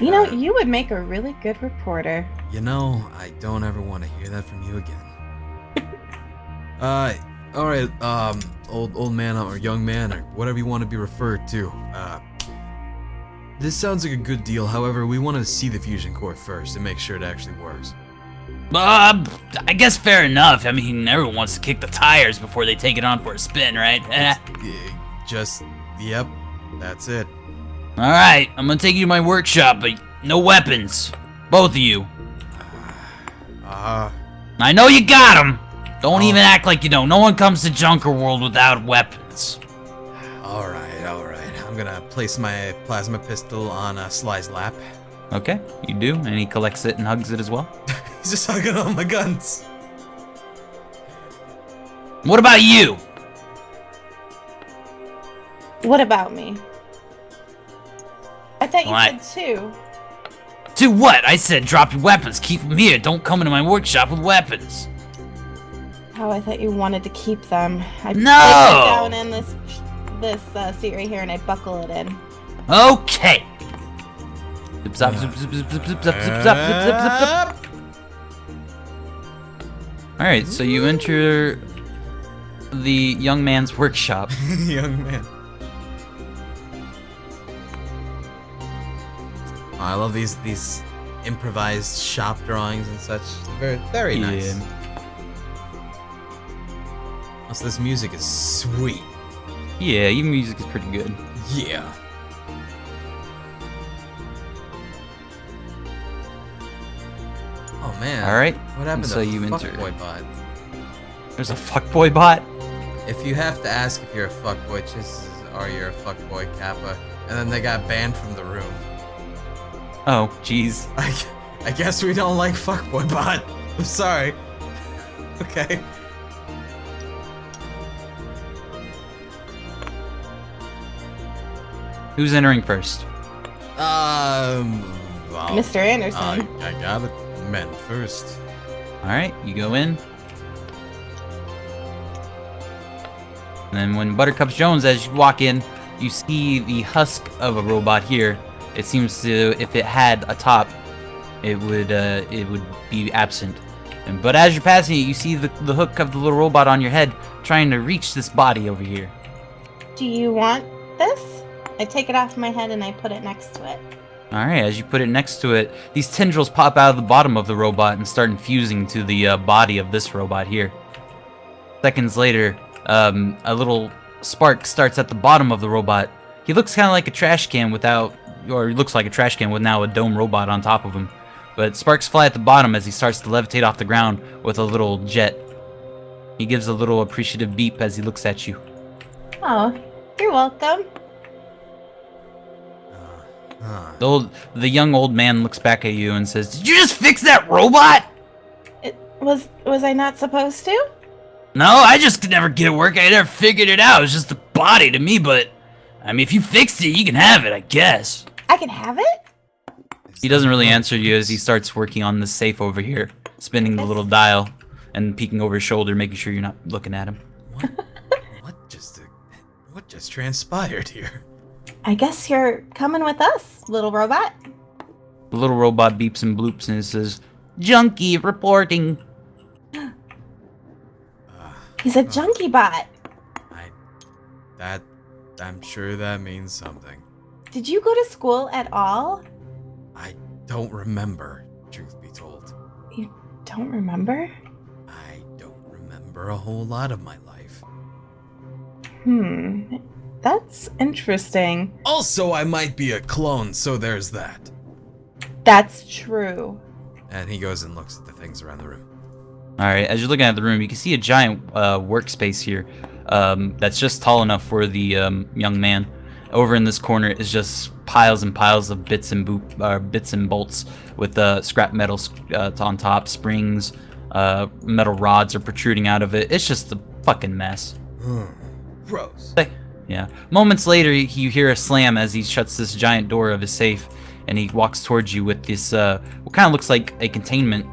You know, you would make a really good reporter. You know, I don't ever want to hear that from you again. All right, old man or young man or whatever you want to be referred to. This sounds like a good deal. However, we want to see the fusion core first and make sure it actually works. I guess fair enough. I mean, everyone wants to kick the tires before they take it on for a spin, right? Yep, that's it. All right, I'm gonna take you to my workshop, but no weapons, both of you. I know you got them. Don't even act like you don't. No one comes to Junker World without weapons. All right. I'm gonna place my plasma pistol on Sly's lap. Okay, you do, and he collects it and hugs it as well. He's just hugging all my guns. What about you? What about me? I thought you said two. To what? I said drop your weapons, keep them here. Don't come into my workshop with weapons. Oh, I thought you wanted to keep them. I No! place it down in this seat right here and I buckle it in. Okay. Zip zap zip zip zip zip zip zip zip zip zip zip zip. All right, so you enter the young man's workshop. Young man. Oh, I love these improvised shop drawings and such. Very nice. Also, this music is sweet. Yeah, your music is pretty good. Yeah. Oh man. All right. What happened so to you enter. fuckboy bot? There's a fuckboy bot. If you have to ask if you're a fuckboy, chances are you're a fuckboy Kappa, and then they got banned from the room. Oh, jeez. I guess we don't like fuckboy bot. I'm sorry. Okay. Who's entering first? Well, Mr. Anderson. I got it. Men first. All right, you go in. And then when Buttercups Jones, as you walk in, you see the husk of a robot here. It seems to, if it had a top, it would be absent. But as you're passing it, you see the hook of the little robot on your head trying to reach this body over here. Do you want this? I take it off my head and I put it next to it. Alright, as you put it next to it, these tendrils pop out of the bottom of the robot and start infusing to the body of this robot here. Seconds later, a little spark starts at the bottom of the robot. He looks kind of like a trash can without, or he looks like a trash can with now a dome robot on top of him. But sparks fly at the bottom as he starts to levitate off the ground with a little jet. He gives a little appreciative beep as he looks at you. Oh, you're welcome. The young old man looks back at you and says, "Did you just fix that robot?" Was I not supposed to? No, I just could never get it work. I never figured it out. It was just a body to me, but I mean, if you fixed it, you can have it, I guess. I can have it? He doesn't really answer you as he starts working on the safe over here, spinning the little dial and peeking over his shoulder, making sure you're not looking at him. What just transpired here? I guess you're coming with us, little robot. The little robot beeps and bloops and it says, "Junkie reporting." He's a junkie bot. I'm sure that means something. Did you go to school at all? I don't remember, truth be told. You don't remember? I don't remember a whole lot of my life. That's interesting. Also, I might be a clone, so there's that. That's true. And he goes and looks at the things around the room. Alright, as you're looking at the room, you can see a giant workspace here that's just tall enough for the young man. Over in this corner is just piles and piles of bits and bolts with scrap metal on top, springs, metal rods are protruding out of it. It's just a fucking mess. Gross. Yeah. Moments later, you hear a slam as he shuts this giant door of his safe, and he walks towards you with this what kind of looks like a containment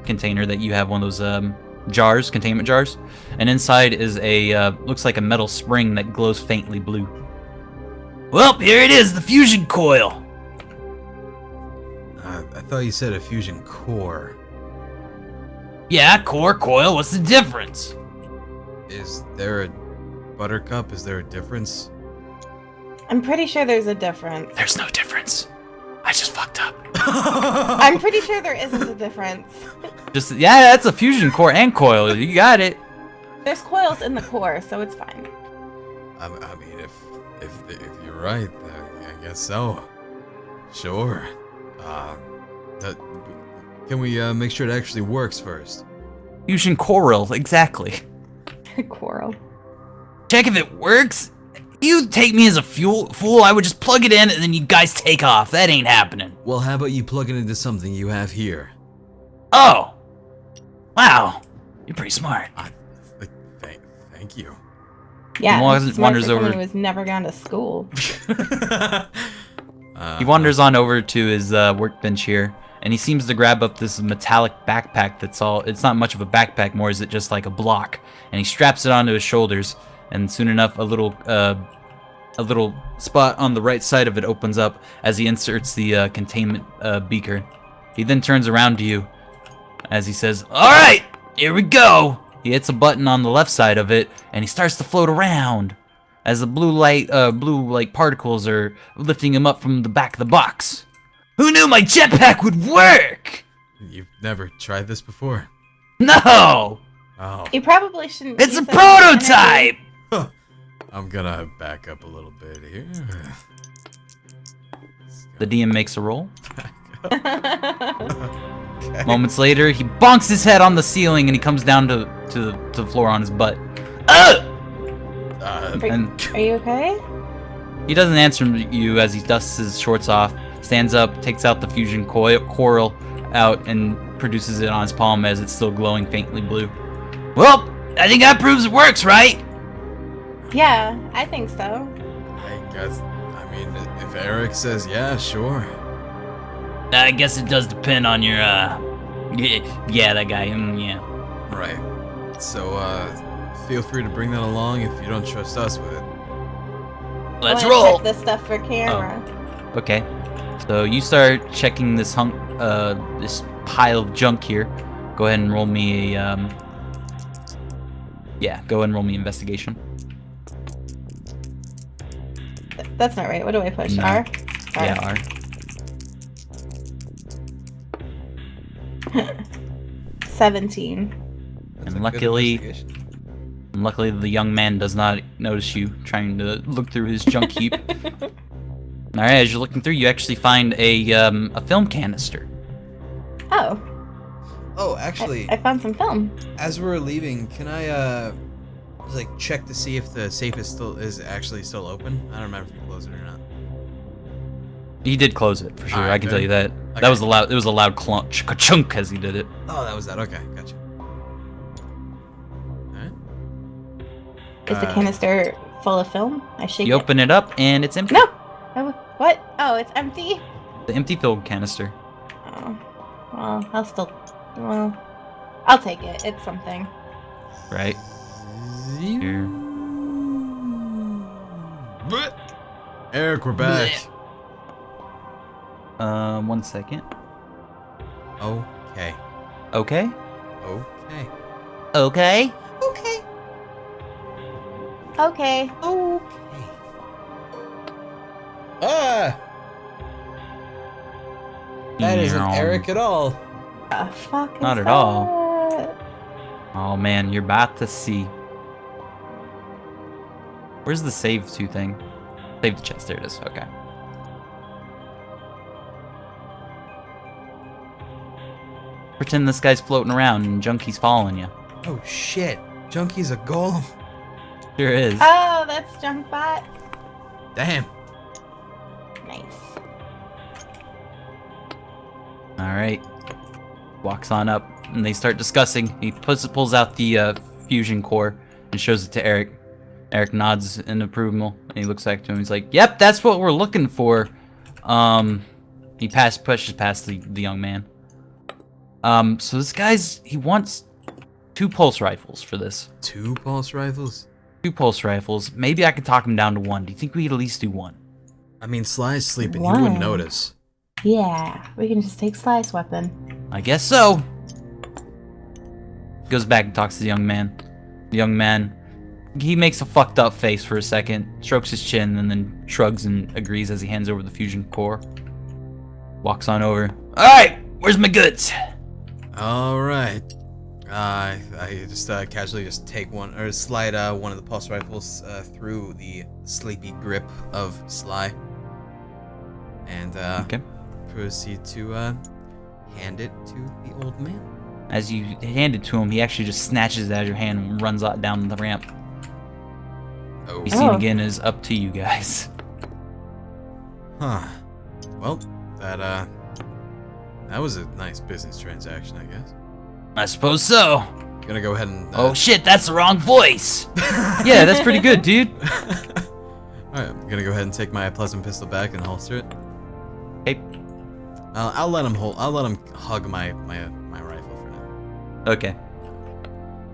container that you have, one of those containment jars, and inside is a looks like a metal spring that glows faintly blue. Well, here it is, the fusion coil. thought you said a fusion core. Yeah, core, coil, what's the difference? Is there a Buttercup? Is there a difference? I'm pretty sure there's a difference. There's no difference. I just fucked up. I'm pretty sure there isn't a difference. Yeah, that's a fusion core and coil. You got it. There's coils in the core, so it's fine. I mean, if you're right, I guess so. Sure. Can we make sure it actually works first? Fusion coral, exactly. Coral. Check if it works. You take me as a fool, I would just plug it in and then you guys take off. That ain't happening. Well, how about you plug it into something you have here? Oh. Wow. You're pretty smart. Thank you. Yeah, He wanders over. Who has never gone to school. He wanders on over to his workbench here, and he seems to grab up this metallic backpack it's not much of a backpack, more is it just like a block, and he straps it onto his shoulders, and soon enough a little spot on the right side of it opens up as he inserts the containment beaker. He then turns around to you as he says, "Alright, here we go!" He hits a button on the left side of it, and he starts to float around as the blue light particles are lifting him up from the back of the box. Who knew my jetpack would work? You've never tried this before? No! Oh. You probably shouldn't. It's a use it prototype! I'm gonna back up a little bit here. The DM makes a roll. Okay. Moments later, he bonks his head on the ceiling and he comes down to the floor on his butt. Ugh! Are you okay? He doesn't answer you as he dusts his shorts off, stands up, takes out the fusion coral out, and produces it on his palm as it's still glowing faintly blue. Well, I think that proves it works, right? Yeah, I think so. I guess, if Eric says yeah, sure. I guess it does depend on your, yeah, that guy, yeah. Right. So, feel free to bring that along if you don't trust us with it. Let's I wanna roll! check this stuff for camera. Okay. So you start checking this this pile of junk here. Go ahead and roll me a, yeah, go ahead and roll me investigation. That's not right. What do I push? No. R? Yeah, R. R. 17. That's And a good luckily, investigation. luckily the young man does not notice you trying to look through his junk heap. All right, as you're looking through, you actually find a film canister. Oh, Oh, actually, I found some film. as we're leaving, can I check to see if the safe is actually still open? I don't remember if you closed it or not. He did close it for sure. Alright, I can tell good. you that. Okay. That was a loud. It was a loud chunk as he did it. Oh, that was that. Okay, gotcha. Alright. Is the canister full of film? I shake You it. open it up and it's empty. No! Oh, what? Oh, it's empty? The empty film canister. Oh. Well, I'll take it. It's something. Right. Here. Eric, we're back. 1 second. Okay. Okay. Okay. Okay. Okay. Okay. Okay. Ah! That isn't Eric at all. The fuck is Not at that? all. Oh man, you're about to see. Where's the save to thing? Save the chest. There it is. Okay. Pretend this guy's floating around and Junkie's following you. Oh shit. Junkie's a golem. Sure is. Oh, that's Junkbot. Damn. Nice. All right. Walks on up, and they start discussing. He pulls out the fusion core and shows it to Eric. Eric nods in approval, and he looks back to him. He's like, "Yep, that's what we're looking for." He pushes past the young man. So this he wants 2 pulse rifles for this. 2 pulse rifles? 2 pulse rifles. Maybe I could talk him down to 1. Do you think we could at least do 1? I mean, Sly's sleeping. He Why? wouldn't notice. Yeah, we can just take Sly's weapon. I guess so. Goes back and talks to the young man. The young man, he makes a fucked up face for a second, strokes his chin, and then shrugs and agrees as he hands over the fusion core. Walks on over. Alright, where's my goods? Alright. I just casually just take one, or slide one of the pulse rifles through the sleepy grip of Sly. And Okay. proceed to hand it to the old man. As you hand it to him, he actually just snatches it out of your hand and runs out down the ramp. Oh. Be seen again is up to you guys. Huh. Well, that was a nice business transaction, I guess. I suppose so. Gonna go ahead and Oh shit, that's the wrong voice. Yeah, that's pretty good, dude. Alright, I'm gonna go ahead and take my plasma pistol back and holster it. Hey. I'll let him hug my rifle for now. Okay.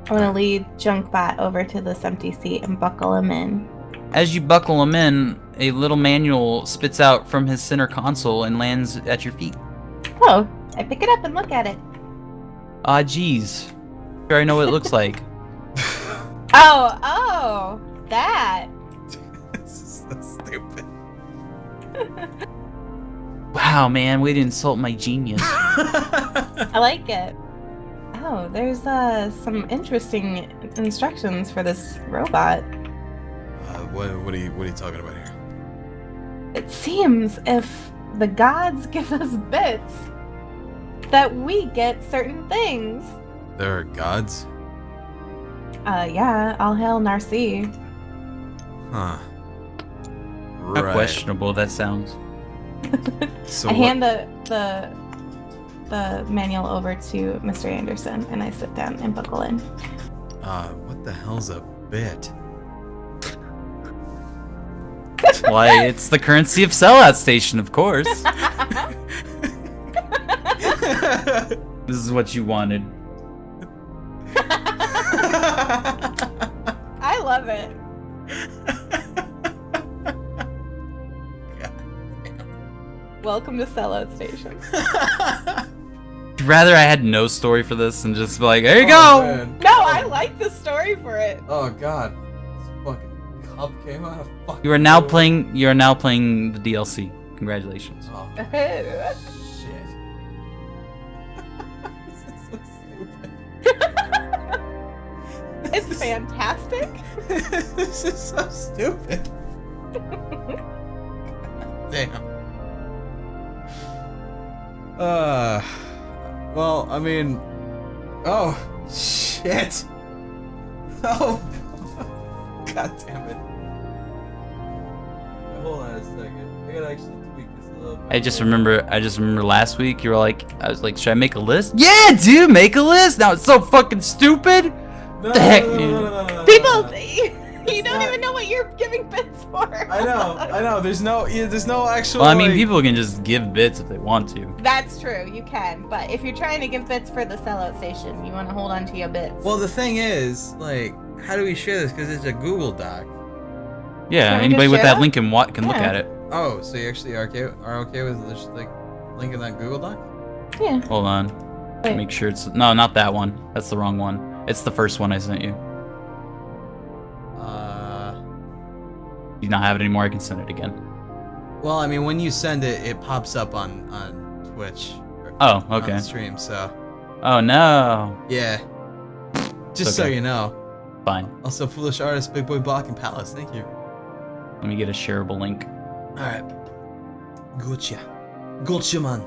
I want to lead Junkbot over to this empty seat and buckle him in. As you buckle him in, a little manual spits out from his center console and lands at your feet. Oh, I pick it up and look at it. Ah, geez. Sure, I know what it looks like. Oh, that. This is so stupid. Wow, man, way to insult my genius. I like it. Oh, there's some interesting instructions for this robot. What are you talking about here? It seems if the gods give us bits, that we get certain things. There are gods? Yeah, all hail Narcy. Huh. How Right. questionable that sounds. So I what- hand the manual over to Mr. Anderson, and I sit down and buckle in. What the hell's a bit? Why, it's the currency of Sellout Station, of course. This is what you wanted. I love it. Welcome to Sellout Station. Rather I had no story for this and just be like, there you Oh, go! man. No, I like the story for it. Oh god. This fucking cup came out of fucking You are now nowhere. playing the DLC. Congratulations. Oh shit. This is so stupid. It's fantastic. This is so stupid. Damn. Well, I mean, oh shit. Oh, god damn it. Hold on a second. I gotta actually tweak this a little bit. I just remember last week you were like, I was like, should I make a list? Yeah, dude, make a list. Now it's so fucking stupid. No, the heck, no, dude? no. People, you don't not- even know what you're giving bits for. I know. There's no actual. Well, I mean, like- people can just give bits if they want to. That's true, you can. But if you're trying to give bits for the Sellout Station, you want to hold on to your bits. Well, the thing is, like, how do we share this? Because it's a Google Doc. Yeah, Can we anybody just with share that it? link can look Yeah. at it. Oh, so you actually are okay with just like linking that Google Doc? Yeah. Hold on. Wait. Make sure it's no, not that one. That's the wrong one. It's the first one I sent you. You not have it anymore. I can send it again. Well, I mean, when you send it, it pops up on Twitch. Oh, On okay. the stream, so Oh no. yeah. Just so Okay. you know. Fine. Also, Foolish Artist, Big Boy Block, and Palace. Thank you. Let me get a shareable link. All right. Gotcha, man.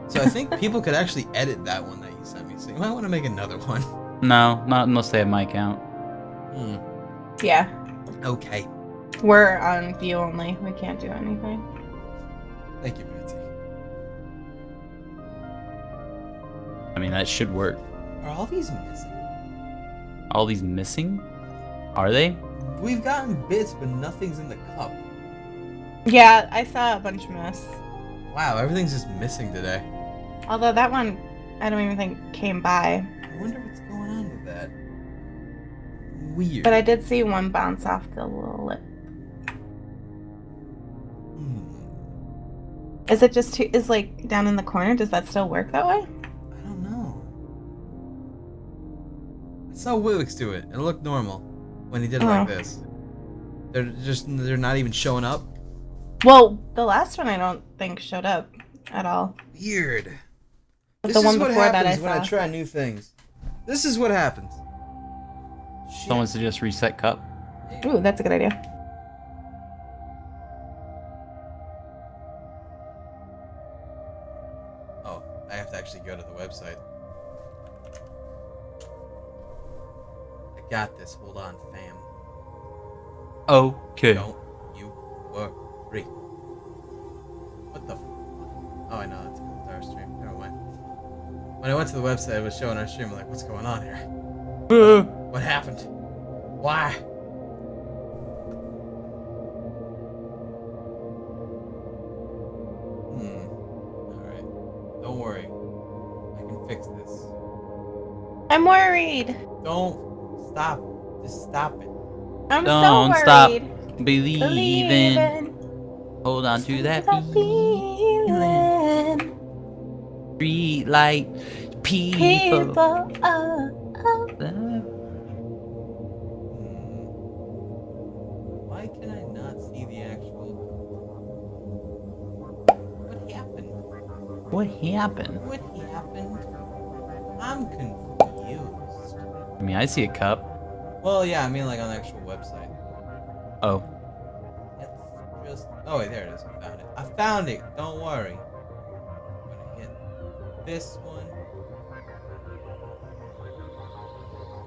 So I think people could actually edit that one that you sent me. So you might want to make another one. No, not unless they have my account. Hmm. Yeah. Okay. We're on view only. We can't do anything. Thank you, Betsy. I mean, that should work. Are all these missing? All these missing? Are they? We've gotten bits, but nothing's in the cup. Yeah, I saw a bunch miss. Wow, everything's just missing today. Although that one, I don't even think came by. I wonder what's going on with that. Weird. But I did see one bounce off the little lip. Hmm. Is it just is like down in the corner? Does that still work that way? I don't know. I saw Willix do it. It looked normal when he did it like this. They're not even showing up. Well, the last one I don't think showed up at all. Weird. But This the is one what before that happens I when I saw. try new things. This is what happens. Shit. Someone suggest reset cup. Ooh, that's a good idea. Oh, I have to actually go to the website. I got this. Hold on, fam. Okay. Don't you worry. What the? Oh, I know. It's because it's our stream. Never mind. When I went to the website, it was showing our stream. I'm like, what's going on here? What happened? Why? Alright. Don't worry. I can fix this. I'm worried. Don't stop. Just stop it. I'm Don't so stop worried. believing. Hold on to that feeling. Street light people. Why can I not see the actual... What happened? What happened? What happened? I'm confused. I mean, I see a cup. Well, yeah, I mean like on the actual website. Oh. It's just... Oh, wait, there it is. I found it. I found it. Don't worry. I'm gonna hit this one.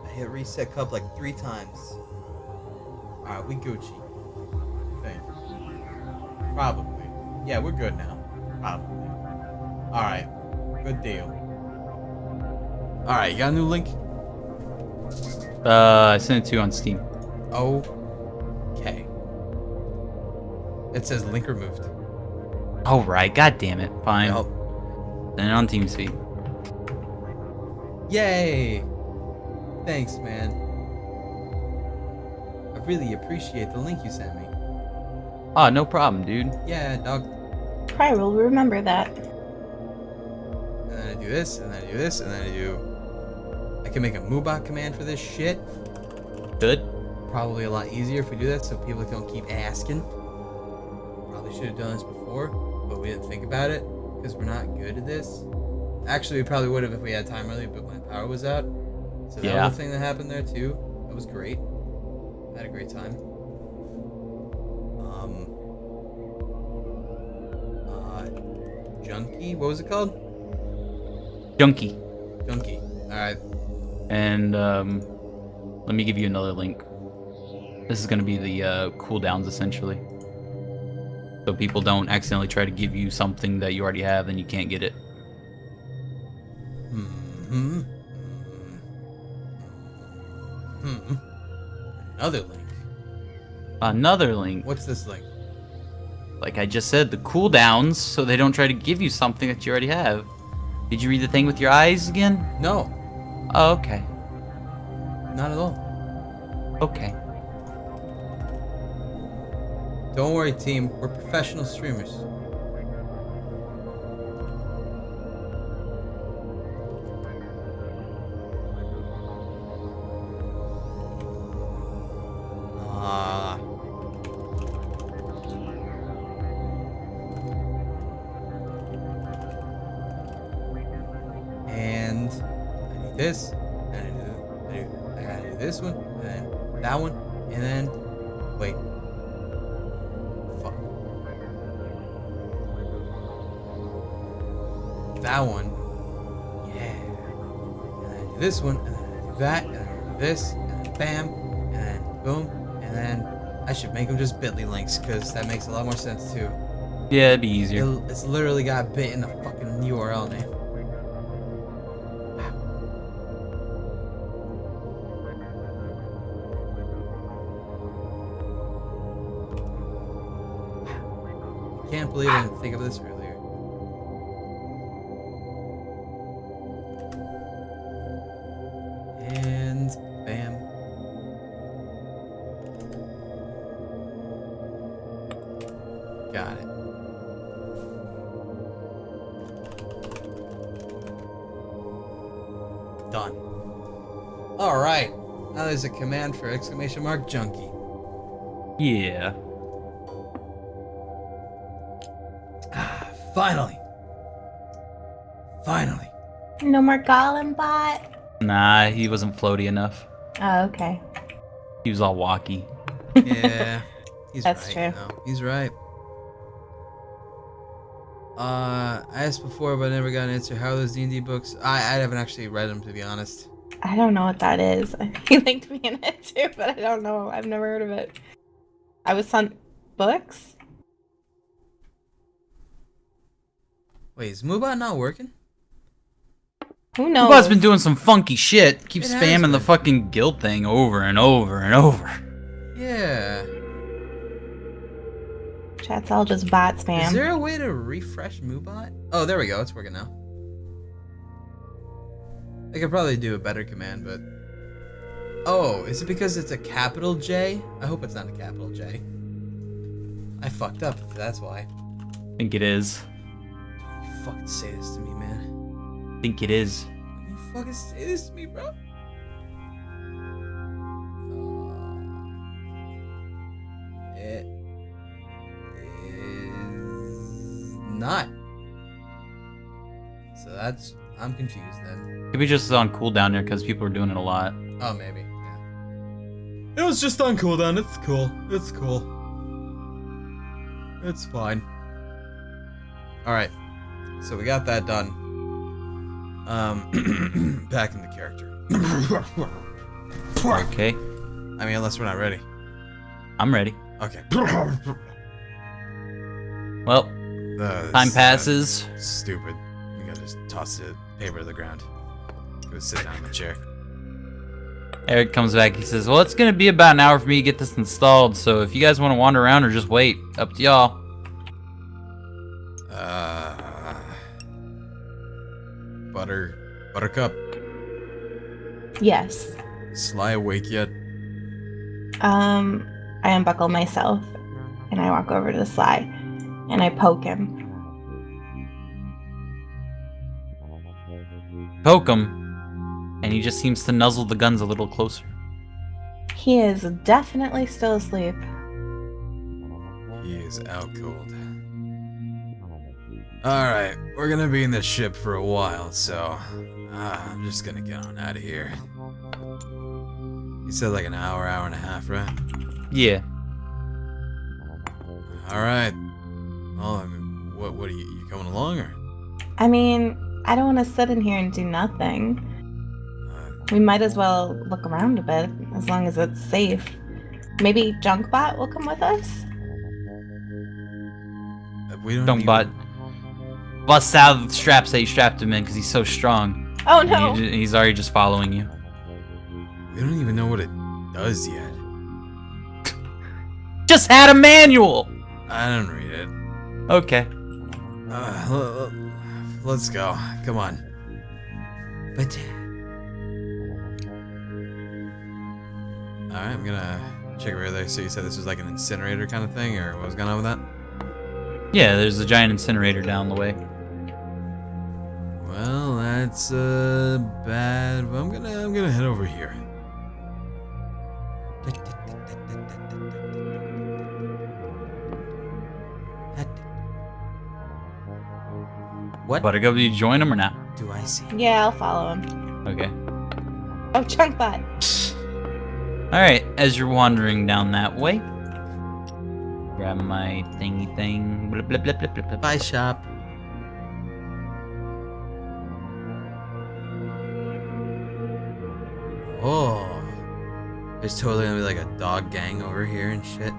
I hit reset cup like 3 times. Alright, we Gucci. I think. Probably. Yeah, we're good now. Probably. Alright. Good deal. Alright, you got a new link? I sent it to you on Steam. Okay. It says link removed. All right, god damn it. Fine. Yep. Send it on TeamSpeak. Yay! Thanks, man. I really appreciate the link you sent me. Oh, no problem, dude. Yeah, dog. I will remember that. And then I do this, and then I do this, and then I do... I can make a Moobot command for this shit. Good. Probably a lot easier if we do that so people don't keep asking. Probably should have done this before, but we didn't think about it because we're not good at this. Actually, we probably would have if we had time early, but my power was out. So that was the thing that happened there too. That was great. I had a great time. Junkie? What was it called? Junkie. Junkie. Alright. And let me give you another link. This is gonna be the cooldowns essentially. So people don't accidentally try to give you something that you already have and you can't get it. Another link. Another link. What's this link? Like I just said, the cooldowns, so they don't try to give you something that you already have. Did you read the thing with your eyes again? No. Oh, okay. Not at all. Okay. Don't worry, team. We're professional streamers. And I need this. And I gotta do this one, and then that one, and then wait. Fuck. That one. Yeah. And then I do this one, and then I do that, and then I do this, and then bam, and then boom, and then I should make them just bit.ly links, because that makes a lot more sense too. Yeah, it'd be easier. It's literally got bit in the fucking URL name. Can't believe I didn't think of this earlier. And bam. Got it. Done. Alright. Now there's a command for !junkie. Yeah. Finally. Finally. No more Golem bot. Nah, he wasn't floaty enough. Oh, okay. He was all walky. Yeah. He's That's right. true. You know, he's right. I asked before, but I never got an answer. How are those D&D books? I haven't actually read them, to be honest. I don't know what that is. He linked me in it too, but I don't know. I've never heard of it. I was on books? Wait, is Moobot not working? Who knows? Bob's been doing some funky shit. Keep It has spamming the been. fucking guild thing over and over and over. Yeah. Chat's all just bot spam. Is there a way to refresh Moobot? Oh, there we go. It's working now. I could probably do a better command, but... Oh, is it because it's a capital J? I hope it's not a capital J. I fucked up, that's why. I think it is. Don't you fucking say this to me, man. I think it is. Don't you fucking say this to me, bro. It is not. So that's... I'm confused then. Could be just on cooldown there because people are doing it a lot. Oh, maybe. Yeah. It was just on cooldown. It's cool. It's cool. It's fine. Alright. So we got that done. Back in the character. Okay, I mean, unless we're not ready. I'm ready. Okay. Well, time This, passes. stupid. We gotta just toss the paper to the ground. Go sit down in the chair. Eric comes back. He says, well, it's going to be about an hour for me to get this installed, so if you guys want to wander around or just wait, up to y'all. Buttercup. Yes. Sly awake yet? I unbuckle myself and I walk over to Sly and I poke him. Poke him, and he just seems to nuzzle the guns a little closer. He is definitely still asleep. He is out cold. Alright, we're gonna be in this ship for a while, so I'm just gonna get on out of here. You said like an hour, hour and a half, right? Yeah. Alright. Well, I mean, what are you coming along, or? I mean, I don't want to sit in here and do nothing. We might as well look around a bit, as long as it's safe. Maybe Junkbot will come with us? We don't Don't even- butt. Busts out the straps that you strapped him in because he's so strong. Oh And no! he's already just following you. We don't even know what it does yet. Just had a manual! I don't read it. Okay. Let's go. Come on. But... Alright, I'm gonna check over there. So you said this was like an incinerator kind of thing, or what was going on with that? Yeah, there's a giant incinerator down the way. Well, that's bad. I'm gonna head over here. What Buttercup, do you join him or not? do I see? Yeah, I'll follow him. Okay. Oh, Junkbot! Alright, as you're wandering down that way, grab my thingy thing. Blip, blip, blip, blip, blip, blip. Bye, shop. Oh, there's totally gonna be like a dog gang over here and shit.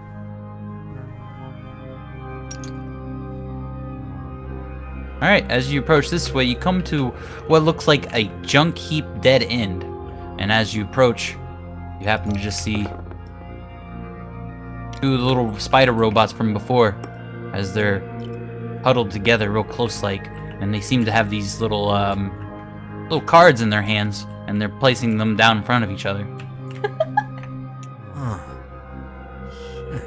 Alright, as you approach this way, you come to what looks like a junk heap dead end. And as you approach, you happen to just see two little spider robots from before, as they're huddled together real close like, and they seem to have these little little cards in their hands, and they're placing them down in front of each other. Huh. Shit.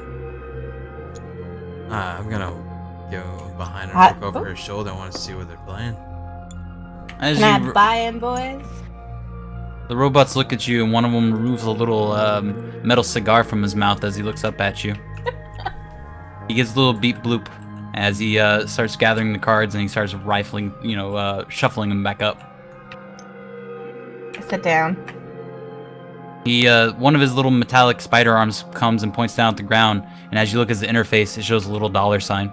I'm gonna go behind her and look over her shoulder. I want to see what they're playing. As Can I you buy him, boys? The robots look at you, and one of them removes a little metal cigar from his mouth as he looks up at you. He gives a little beep bloop as he starts gathering the cards, and he starts rifling, shuffling them back up. I sit down. One of his little metallic spider arms comes and points down at the ground, and as you look at the interface, it shows a little dollar sign.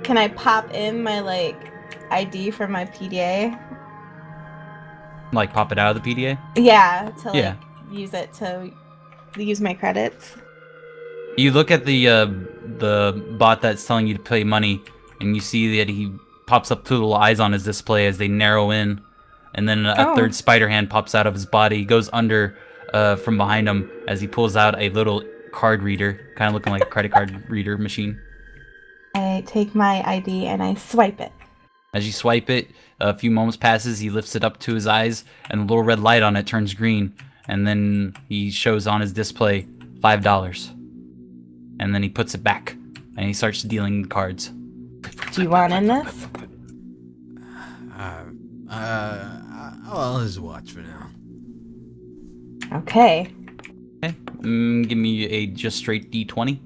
Can I pop in my ID from my PDA? Like pop it out of the PDA? Yeah, to Yeah. use it to use my credits. You look at the bot that's telling you to pay money, and you see that he pops up two little eyes on his display as they narrow in, and then a third spider hand pops out of his body. He goes under from behind him as he pulls out a little card reader, kind of looking like a credit card reader machine. I take my ID and I swipe it. As you swipe it, a few moments passes, he lifts it up to his eyes, and a little red light on it turns green, and then he shows on his display $5. And then he puts it back, and he starts dealing cards. Do you want in this? I'll just watch for now. Okay. Okay, give me a just straight D20.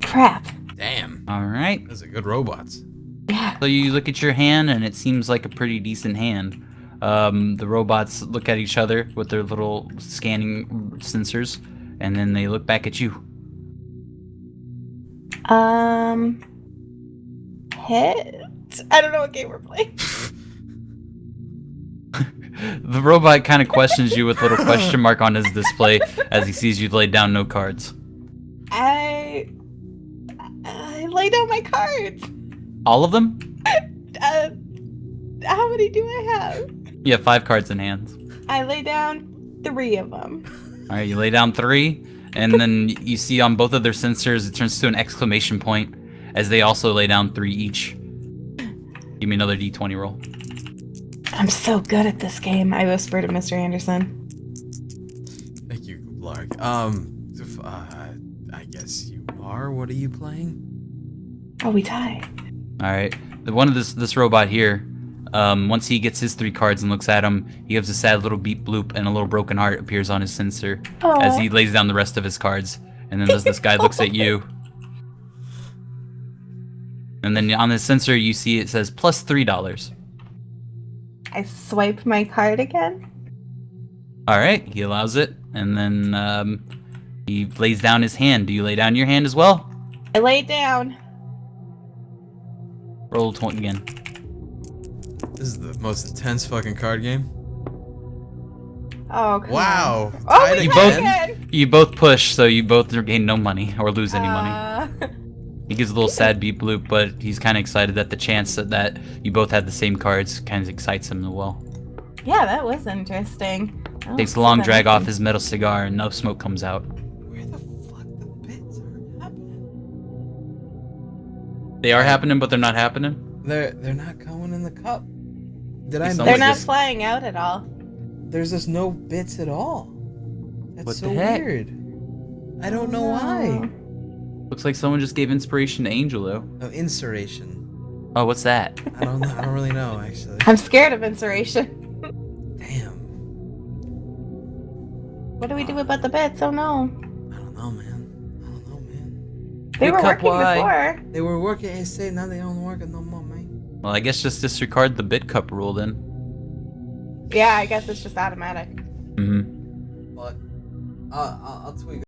Crap. Damn. All right. Those are good robots. Yeah. So you look at your hand, and it seems like a pretty decent hand. The robots look at each other with their little scanning sensors, and then they look back at you. Hit? I don't know what game we're playing. The robot kind of questions you with a little question mark on his display as he sees you've laid down no cards. I lay down my cards. All of them? How many do I have? You have 5 cards in hand. I lay down 3 of them. All right, you lay down 3, and then you see on both of their sensors it turns to an exclamation point as they also lay down 3 each. Give me another D20 roll. I'm so good at this game, I whisper to Mr. Anderson. Thank you, Lark. I guess you are. What are you playing? Oh, we tie. All right, the one of this robot here. Once he gets his 3 cards and looks at them, he gives a sad little beep bloop, and a little broken heart appears on his sensor as he lays down the rest of his cards. And then this guy looks at you. And then on his sensor, you see it says plus $3. I swipe my card again. All right, he allows it, and then he lays down his hand. Do you lay down your hand as well? I lay it down. Roll 20 again. This is the most intense fucking card game. Oh, come Wow. on. Oh, Tied we both- tied again. You both push, so you both gain no money or lose any money. He gives a little sad beep bloop, but he's kind of excited that the chance that you both had the same cards kind of excites him as well. Yeah, that was interesting. Oh, Takes a long so drag that off his metal cigar, and no smoke comes out. Where the fuck the bits are happening? They are happening, but they're not happening. They're not going in the cup. Did I Someone miss They're not this? flying out at all. There's just no bits at all. That's What so the heck? weird. I don't know why. Looks like someone just gave inspiration to Angel, though. Oh, insuration. Oh, what's that? I don't know. I don't really know actually. I'm scared of insuration. Damn. What do we do about the bits? Oh no. I don't know, man. I don't know, man. They were Pick up working why. before. They were working. They say now they don't work no more, man. Well, I guess just disregard the bit cup rule then. Yeah, I guess it's just automatic. Mm-hmm. But I'll tweak.